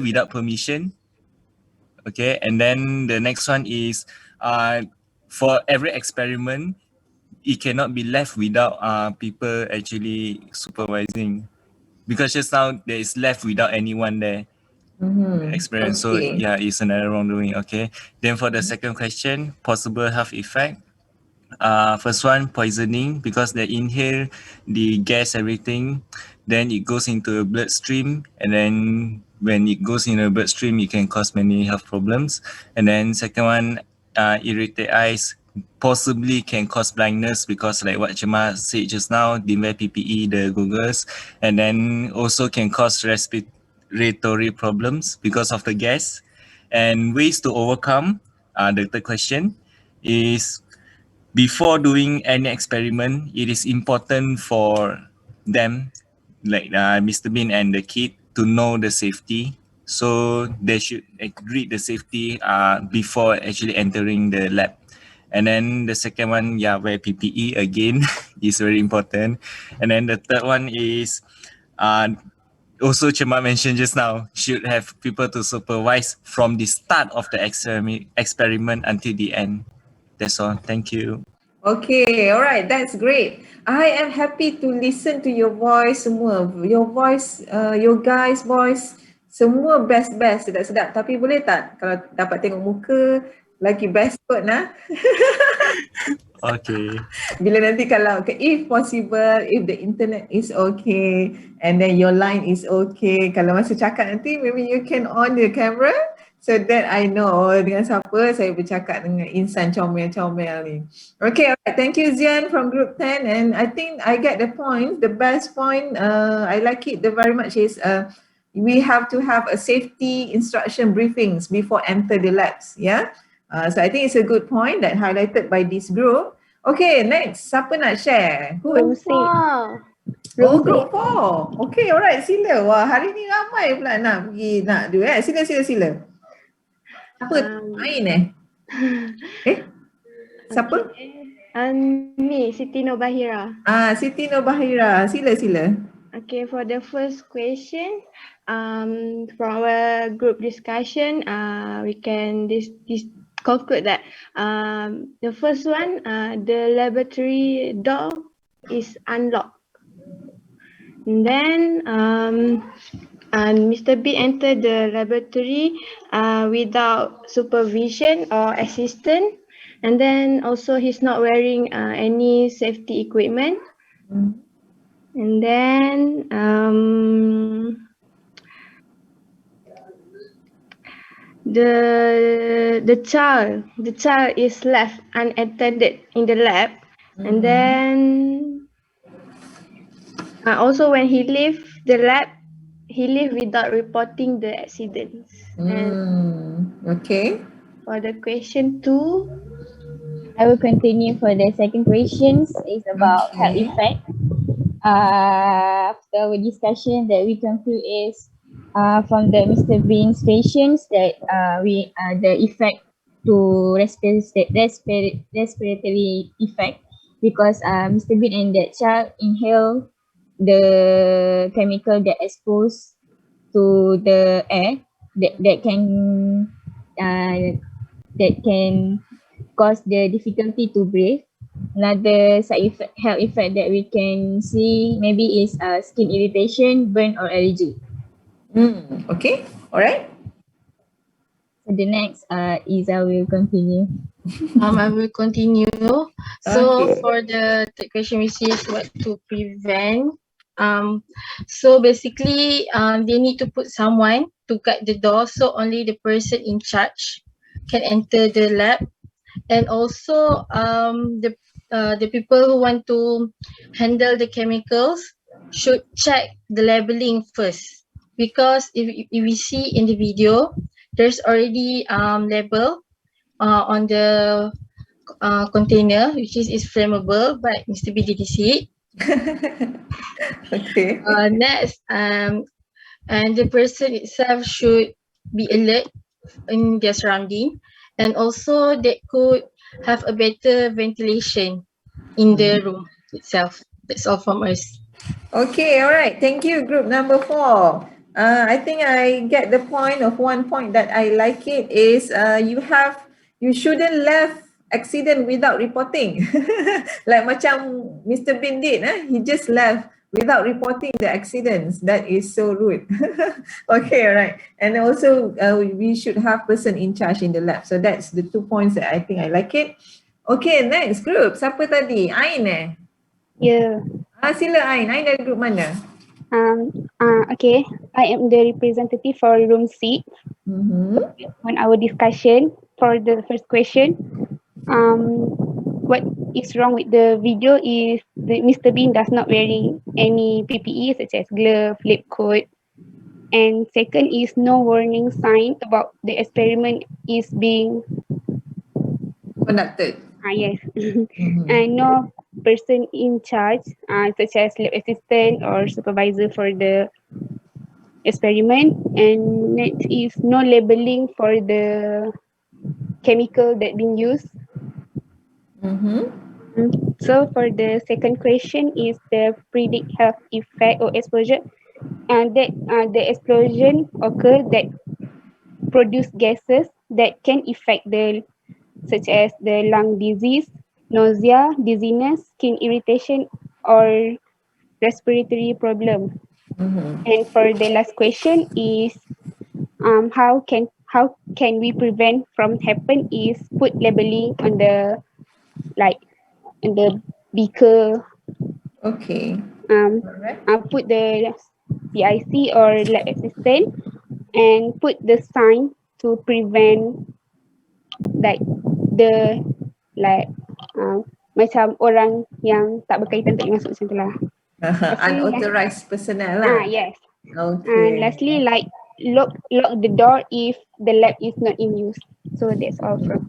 without permission. Okay, and then the next one is for every experiment, it cannot be left without people actually supervising, because just now there is left without anyone there experience. So Okay. yeah, it's another wrongdoing. Okay, then for the second question, possible health effect. First one, poisoning, because they inhale the gas, everything, then it goes into a bloodstream, and then when it goes in a bloodstream, it can cause many health problems. And then second one, irritate eyes, possibly can cause blindness, because like what Chema said just now, the PPE, the goggles, and then also can cause respiratory problems because of the gas. And ways to overcome, the third question is, before doing any experiment, it is important for them, like Mr. Bean and the kid, to know the safety. So they should read the safety before actually entering the lab. And then the second one, yeah, wear PPE again is very important. And then the third one is also Chema mentioned just now, should have people to supervise from the start of the experiment until the end. That's all. Thank you. Okay, alright, that's great. I am happy to listen to your voice semua. Your voice, your guys' voice, semua best-best, sedap-sedap. Tapi boleh tak kalau dapat tengok muka, lagi best kot nah. Okay. Bila nanti kalau, if possible, if the internet is okay, and then your line is okay, kalau masa cakap nanti, maybe you can on the camera, so that I know dengan siapa saya bercakap dengan insan comel-comel ni. Okay, alright. Thank you Zian from group 10, and I think I get the point. The best point, I like it very much is we have to have a safety instruction briefings before enter the labs, yeah. So I think it's a good point that highlighted by this group. Okay, next, siapa nak share? Room 6. Oh, group 4. Okay, alright, sila. Wah, hari ni ramai pula nak pergi, nak do Sila. Apa main Siapa? Ni, Siti Nobahira. Siti Nobahira. Sila. Okay, for the first question, from our group discussion, we can conclude that the first one, the laboratory door is unlocked. And then Mr. B entered the laboratory without supervision or assistance, and then also he's not wearing any safety equipment. And then the child is left unattended in the lab, and then also when he leave the lab, he leave without reporting the accidents. Okay. For the question 2, I will continue for the second question. It's about health effect. After our discussion that we conclude is from the Mr. Bean's patients that the effect to respiratory effect, because Mr. Bean and that child inhale the chemical that exposed to the air that can cause the difficulty to breathe. Another health effect that we can see maybe is skin irritation, burn, or allergy. Okay, alright. So the next is I will continue. I will continue. So for the third question, which is what to prevent. So basically, they need to put someone to guard the door, so only the person in charge can enter the lab. And also, the people who want to handle the chemicals should check the labeling first, because if we see in the video, there's already label on the container, which is flammable, but Mr. B did see it. Okay. Next, and the person itself should be alert in their surrounding, and also they could have a better ventilation in the room itself. That's all from us. Okay, alright. Thank you, group number 4. I think I get the point of one point that I like it is you shouldn't left accident without reporting. Like macam Mr. Bean did, he just left without reporting the accidents. That is so rude. Okay, right. And also we should have person in charge in the lab. So that's the 2 points that I think I like it. Okay, next group. Siapa tadi? Ain Yeah. Sila Ain. Ain dari group mana? Okay. I am the representative for room 6. On our discussion for the first question, what is wrong with the video is Mr. Bean does not wearing any PPE such as glove, lab coat. And second is no warning sign about the experiment is being Conducted. yes. And no person in charge such as lab assistant or supervisor for the experiment. And next is no labeling for the chemical that being used. So for the second question is the predict health effect or exposure, and that the explosion occur that produce gases that can affect the such as the lung disease, nausea, dizziness, skin irritation, or respiratory problem. And for the last question is how can we prevent from happen is put labeling on the in the beaker, Okay. Alright. put the PIC or lab assistant and put the sign to prevent like the macam orang yang tak berkaitan tak boleh masuk macam tu lah. Unauthorized personnel lah. Yes. Okay. And lastly, like lock the door if the lab is not in use. So that's all from.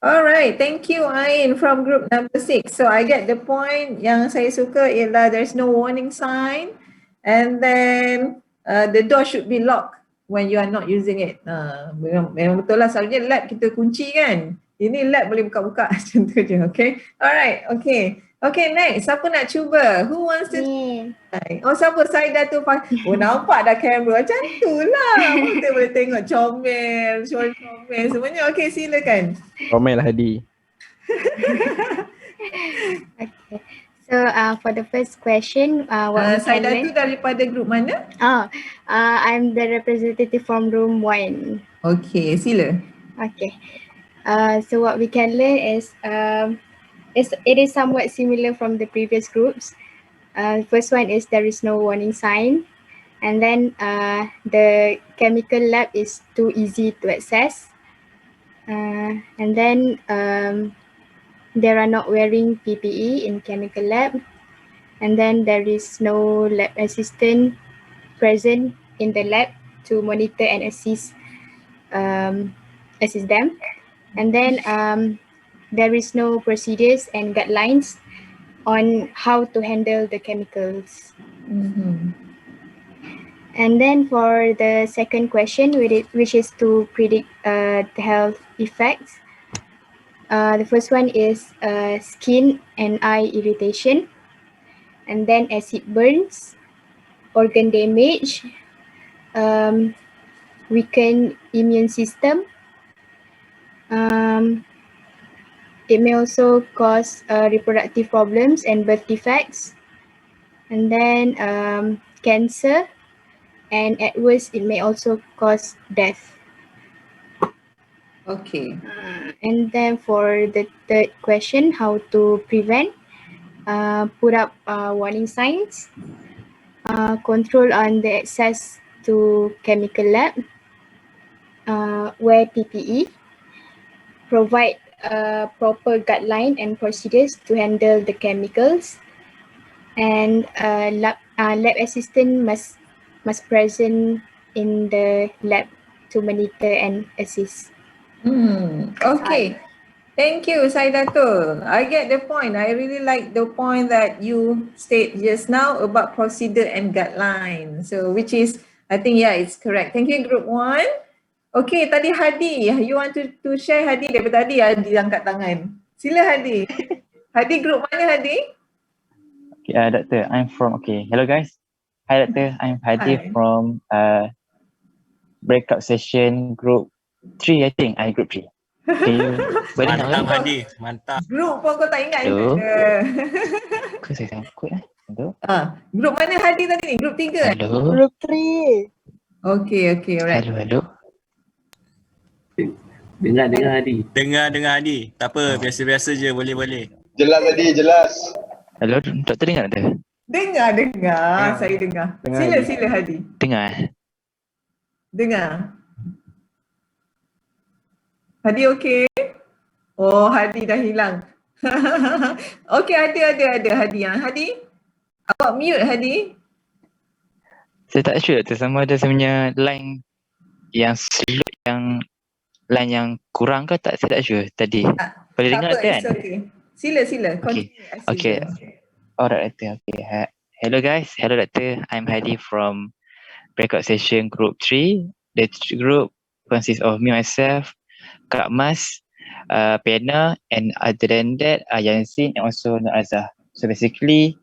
Alright, thank you Ain from group number 6. So I get the point. Yang saya suka ialah there's no warning sign, and then the door should be locked when you are not using it. Memang betul lah, selalunya lab kita kunci kan. Ini lab boleh buka-buka macam tu je, okay? Alright, okay. Okay, next. Siapa nak cuba? Who wants to try? Oh, siapa? Saida tu. Oh, nampak dah kamera. Macam tu lah. Kita boleh tengok comel, comel semuanya. Okay, silakan. Comel Hadi. Okay. So for the first question, what we can Saida learn. tu daripada group mana? I'm the representative from room 1. Okay, sila. Okay. So what we can learn is it is somewhat similar from the previous groups. First one is there is no warning sign, and then the chemical lab is too easy to access, and then there are not wearing PPE in chemical lab, and then there is no lab assistant present in the lab to monitor and assist them, and then there is no procedures and guidelines on how to handle the chemicals. And then for the second question, which is to predict the health effects. The first one is skin and eye irritation, and then acid burns, organ damage, weakened immune system. It may also cause reproductive problems and birth defects, and then cancer, and at worst it may also cause death. Okay. And then for the third question, how to prevent, put up warning signs, control on the access to chemical lab, wear PPE, provide proper guideline and procedures to handle the chemicals, and lab assistant must present in the lab to monitor and assist. Okay. Thank you, Saidatul. I get the point. I really like the point that you state just now about procedure and guideline. So which is, I think, yeah, it's correct. Thank you, group 1. Okay, tadi Hadi, you want to share Hadi? Daripada tadi Hadi angkat tangan. Sila Hadi. Hadi group mana Hadi? Okay, Doctor, I'm from, okay, hello guys. Hi Doctor, I'm Hadi Hi. from breakout session group 3 I think. I group 3. Can you boleh nak Mantap balik? Hadi, mantap. Group pun kau tak ingat je. Hello? Ada. Kau saya takut Hello? Group mana Hadi tadi ni? Group 3? Hello? Group 3. Okay, alright. Hello? Dengar Hadi. Dengar Hadi. Tak apa, biasa-biasa je, boleh. Jelas tadi, jelas. Hello? Doktor dengar tak? Dengar. Saya dengar. Sila Hadi. Dengar Dengar. Hadi okey? Oh, Hadi dah hilang. Okey, ada Hadi. Hadi, awak mute Hadi. Saya tak sure Doktor, sama ada saya punya line yang slow, yang line yang kurang ke tak, saya tak sure tadi. Boleh dengar Tak apa, kan? it's okay. Sila. Continue. Okay. Alright Doctor. Okay. Hello guys. Hello Doctor. I'm Hadi from breakout session group 3. The group consists of me, myself, Kak Mas, Pena, and other than that, Yansin and also Nur Azhar. So basically,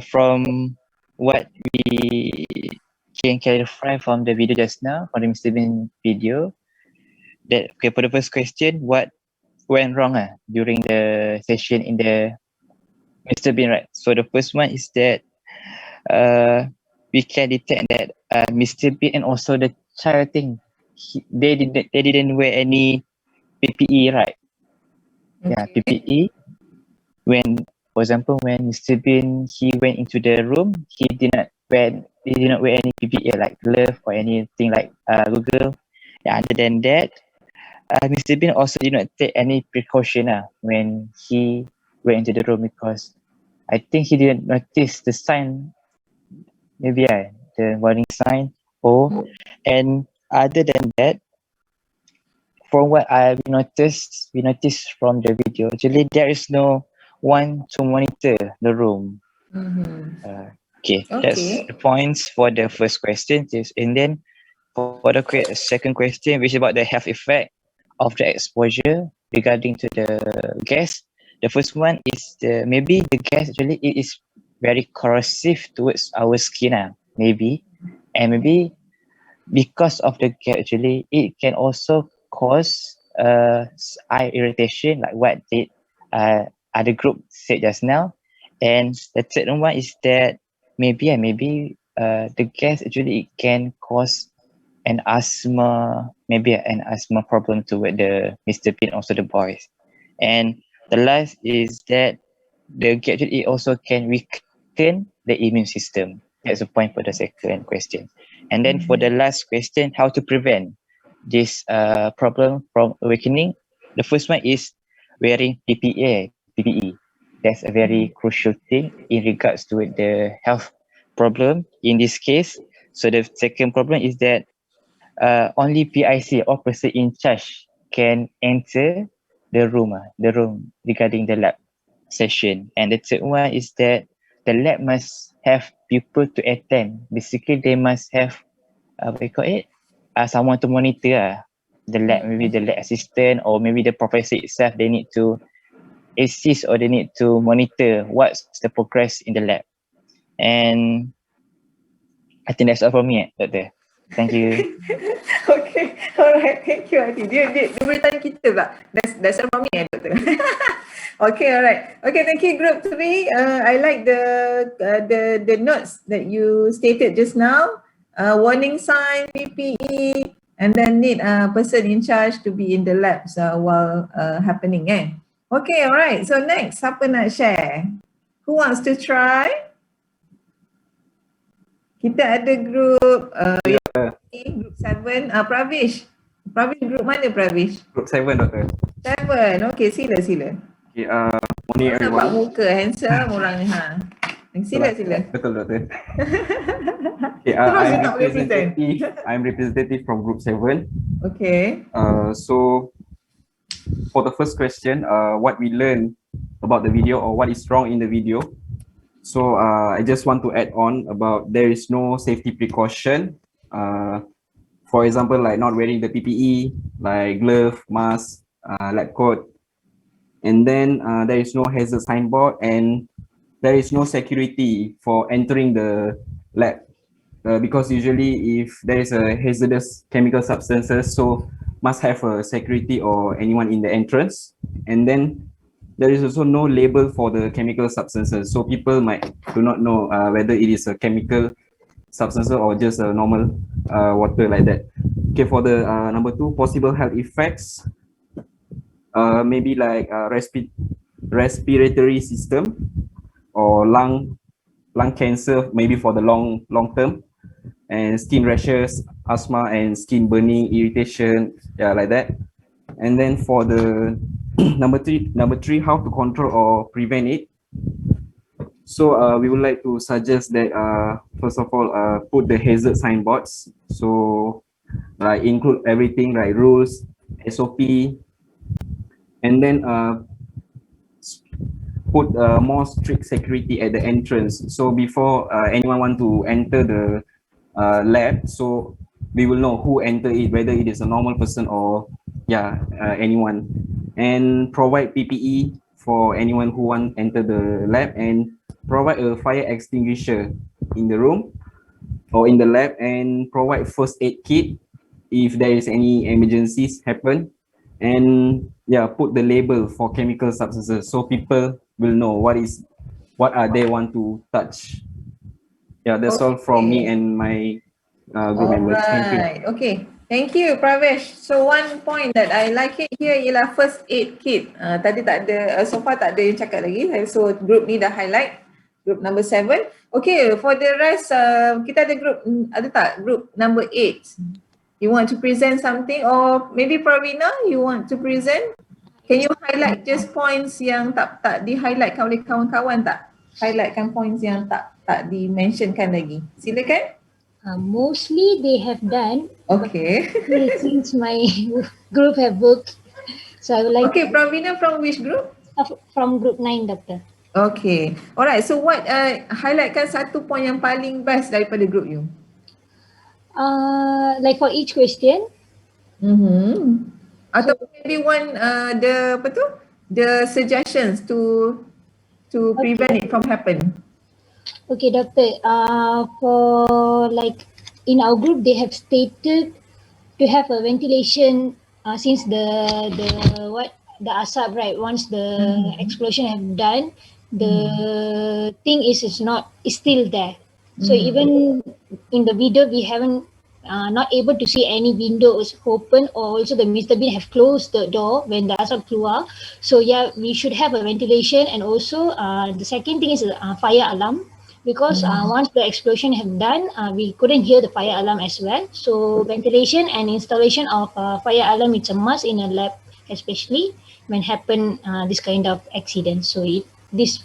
from what we can clarify from the video just now, from the Mr. Bean video, that okay, for the first question, what went wrong during the session in the Mr. Bean, right? So the first one is that we can detect that Mr. Bean and also the child thing, they didn't wear any PPE, right? Yeah, PPE. When, for example, when Mr. Bean he went into the room, he did not wear any PPE like glove or anything like Google. Yeah, other than that, Mr. Bean also did not take any precaution when he went into the room, because I think he didn't notice the sign, maybe the warning sign. And other than that, from what we noticed from the video, actually there is no one to monitor the room. Okay, that's the points for the first question. And then for the second question, which is about the health effect of the exposure regarding to the gas. The first one is maybe the gas actually it is very corrosive towards our skin, maybe, and maybe because of the gas actually it can also cause eye irritation, like what the other group said just now. And the third one is that maybe the gas actually it can cause an asthma problem toward the Mr. Bean, also the boys. And the last is that the gas it also can weaken the immune system. That's the point for the second question. And then for the last question, how to prevent this problem from awakening. The first one is wearing PPE. That's a very crucial thing in regards to the health problem in this case. So the second problem is that only PIC or person in charge can enter the room regarding the lab session. And the third one is that the lab must have people to attend. Basically, they must have someone to monitor the lab, maybe the lab assistant or maybe the professor itself. They need to assist or they need to monitor what's the progress in the lab. And I think that's all from me, Doctor. Thank you. Okay, alright, thank you Hadi. Dia boleh tanya kita pula. That's all from me, Doktor. Okay, alright. Okay, thank you Group 3. I like the notes that you stated just now. Warning sign, PPE, and then need a person in charge to be in the labs while happening. Okay, alright. So next, siapa nak share? Who wants to try? Kita ada group group 7. Pravish. Group mana Pravish? Group 7, Doctor. 7. Okay, sila. Okay, morning everyone. Nampak muka handsome orang ni. Sila. Betul, Doctor. Okay, I'm representative from Group 7. Okay. So for the first question, what we learned about the video or what is wrong in the video. So I just want to add on about there is no safety precaution. For example, like not wearing the PPE, like glove, mask, lab coat. And then there is no hazard signboard and there is no security for entering the lab. Because usually if there is a hazardous chemical substances, so must have a security or anyone in the entrance. And then there is also no label for the chemical substances, so people might do not know whether it is a chemical substance or just a normal water like that. Okay, for the number 2, possible health effects, maybe like respiratory system or lung cancer, maybe for the long term, and skin rashes, asthma, and skin burning, irritation, yeah, like that. And then for the number three, how to control or prevent it. So we would like to suggest that first of all, put the hazard signboards. So include everything like rules, SOP, and then put more strict security at the entrance. So before anyone want to enter the lab, so we will know who enter it, whether it is a normal person or anyone. And provide PPE for anyone who want enter the lab, and provide a fire extinguisher in the room or in the lab, and provide first aid kit if there is any emergencies happen. And put the label for chemical substances so people will know what are they want to touch. That's all from me and my group members. Thank you. Okay. Thank you, Pravesh. So one point that I like it here ialah first aid kit. Tadi tak ada, so far tak ada yang cakap lagi. So group ni dah highlight. Group number 7. Okay, for the rest, kita ada group, ada tak? Group number 8. You want to present something, or maybe Pravina, you want to present? Can you highlight just points yang tak di-highlightkan oleh kawan-kawan tak? Highlightkan points yang tak di-mentionkan lagi. Silakan. Mostly they have done. Okay. Since my group have worked, so I would like. Okay, Pravina, from which group? From group 9, Doctor. Okay. Alright. So what? Highlightkan satu point yang paling best daripada group you. Like for each question. Atau maybe one the suggestions to prevent it from happen. Okay, Doctor. For like in our group, they have stated to have a ventilation since the asap, right? Once the explosion have done, the thing is still there. So even in the video, we haven't not able to see any windows open, or also the Mr. Bean have closed the door when the asap keluar. So we should have a ventilation, and also the second thing is fire alarm. Because once the explosion have done, we couldn't hear the fire alarm as well. So ventilation and installation of fire alarm, it's a must in a lab, especially when happen this kind of accident. So this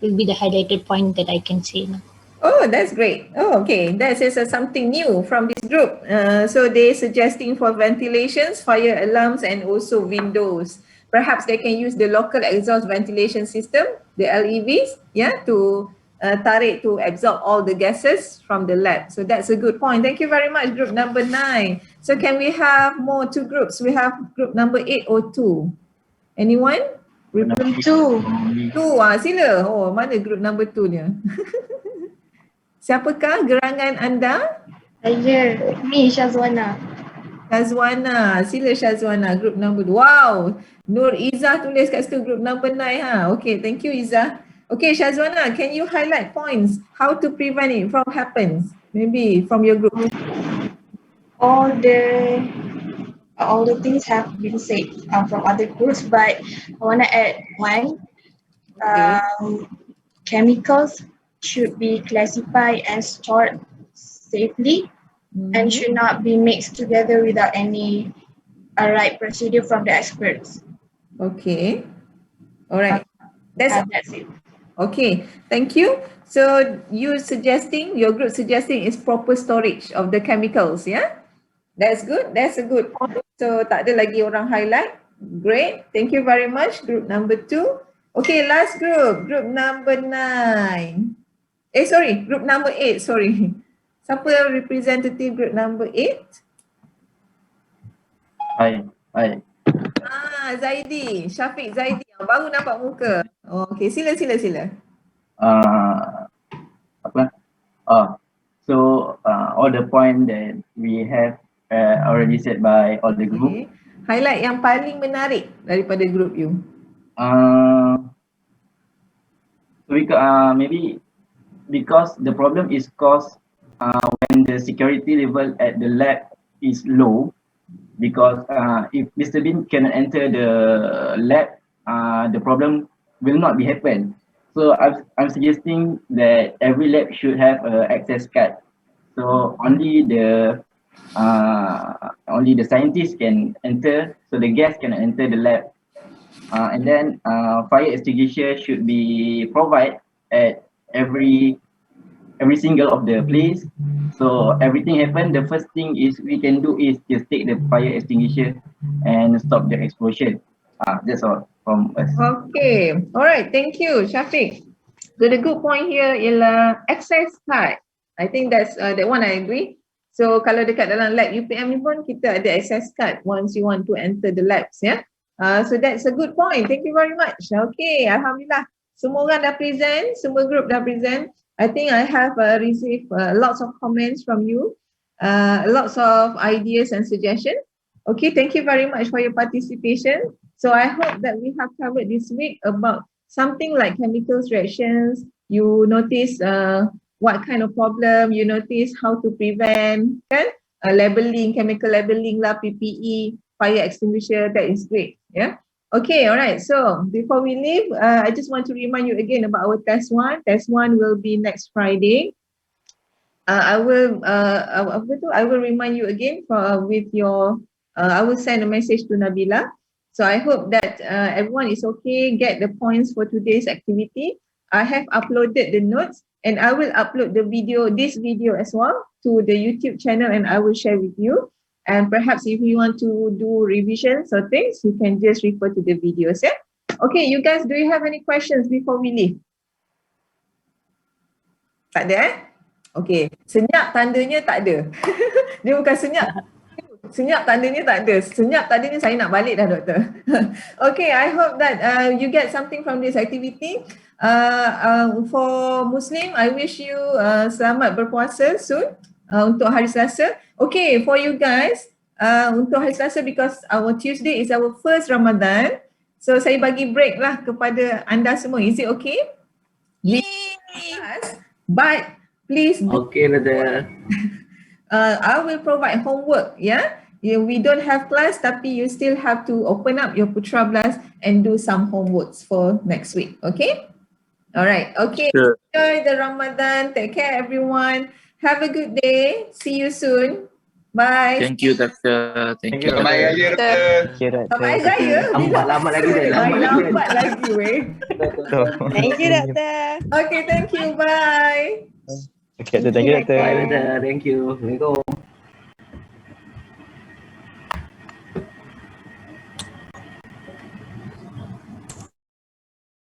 will be the highlighted point that I can say now. Oh, that's great. Oh, okay. That is something new from this group. So they suggesting for ventilations, fire alarms, and also windows. Perhaps they can use the local exhaust ventilation system, the LEVs, to tarik to absorb all the gases from the lab. So that's a good point. Thank you very much, group number 9. So can we have more 2 groups? We have group number 8 or 2? Anyone? Number 2. 2, sila. Oh, mana group number 2 dia? Siapakah gerangan anda? Saya, me, Syazwana. Syazwana, sila Syazwana, group number 2. Wow, Nur Izzah tulis kat situ group number 9 Okay, thank you Izzah. Okay, Syazwana, can you highlight points how to prevent it from happens? Maybe from your group. All the things have been said from other groups, but I want to add one. Chemicals should be classified and stored safely and should not be mixed together without any right procedure from the experts. Okay. All right. That's it. Okay, thank you. So your group suggesting is proper storage of the chemicals, yeah? That's good. That's a good point. So tak ada lagi orang highlight. Great. Thank you very much, group number 2. Okay, last group number 9. Group number 8, sorry. Siapa representative group number 8? Hi. Zaidi, Syafiq Zaidi. Baru nampak muka. Oh, okay, sila. all the point that we have already said by all the group. Okay. Highlight yang paling menarik daripada group you. So maybe because the problem is caused when the security level at the lab is low, because if Mr. Bean cannot enter the lab, the problem will not be happen. So I'm suggesting that every lab should have an access card. So only the scientists can enter, so the guests can enter the lab. And then fire extinguisher should be provided at every single of the place. So everything happen, the first thing is we can do is just take the fire extinguisher and stop the explosion. That's all from us. Okay, alright, thank you Syafiq. So the good point here ialah access card. I think that's that one I agree. So kalau dekat dalam lab UPM ni pun kita ada access card once you want to enter the labs, ya. So that's a good point. Thank you very much. Okay, Alhamdulillah. Semua orang dah present, semua group dah present. I think I have received lots of comments from you, lots of ideas and suggestions. Okay, thank you very much for your participation. So I hope that we have covered this week about something like chemicals reactions. You notice what kind of problem, you notice how to prevent, kan? Labeling, chemical labeling lah, PPE, fire extinguisher, that is great. Yeah. Okay, all right. So before we leave, I just want to remind you again about our test one. Test one will be next Friday. I will remind you again with your. I will send a message to Nabila. So I hope that everyone is okay. Get the points for today's activity. I have uploaded the notes and I will upload the video, this video as well, to the YouTube channel, and I will share with you. And perhaps if you want to do revisions or things, you can just refer to the videos, yeah? Okay, you guys, do you have any questions before we leave? Tak ada, eh? Okay, senyap tandanya tak ada. Dia bukan senyap. Senyap tandanya tak ada. Senyap tandanya saya nak balik dah, doktor. Okay, I hope that you get something from this activity. For Muslim, I wish you selamat berpuasa soon. Untuk hari Selasa. Okay, for you guys, untuk hari Selasa, because our Tuesday is our first Ramadan, so saya bagi break lah kepada anda semua. Is it okay? Yes. But please. Okay, brother. I will provide homework, yeah? We don't have class, tapi you still have to open up your Putra Blast and do some homeworks for next week, okay? Alright, okay. Sure. Enjoy the Ramadan. Take care, everyone. Have a good day. See you soon. Bye. Thank you, Doctor. Thank you. Selamat Hari Raya. Selamat Hari Raya. Lambat lagi. Lambat lagi, weh. Thank you, Doctor. Okay, thank you. Bye. Okay, thank you, Doctor. Bye, Doctor. Thank you. Assalamualaikum.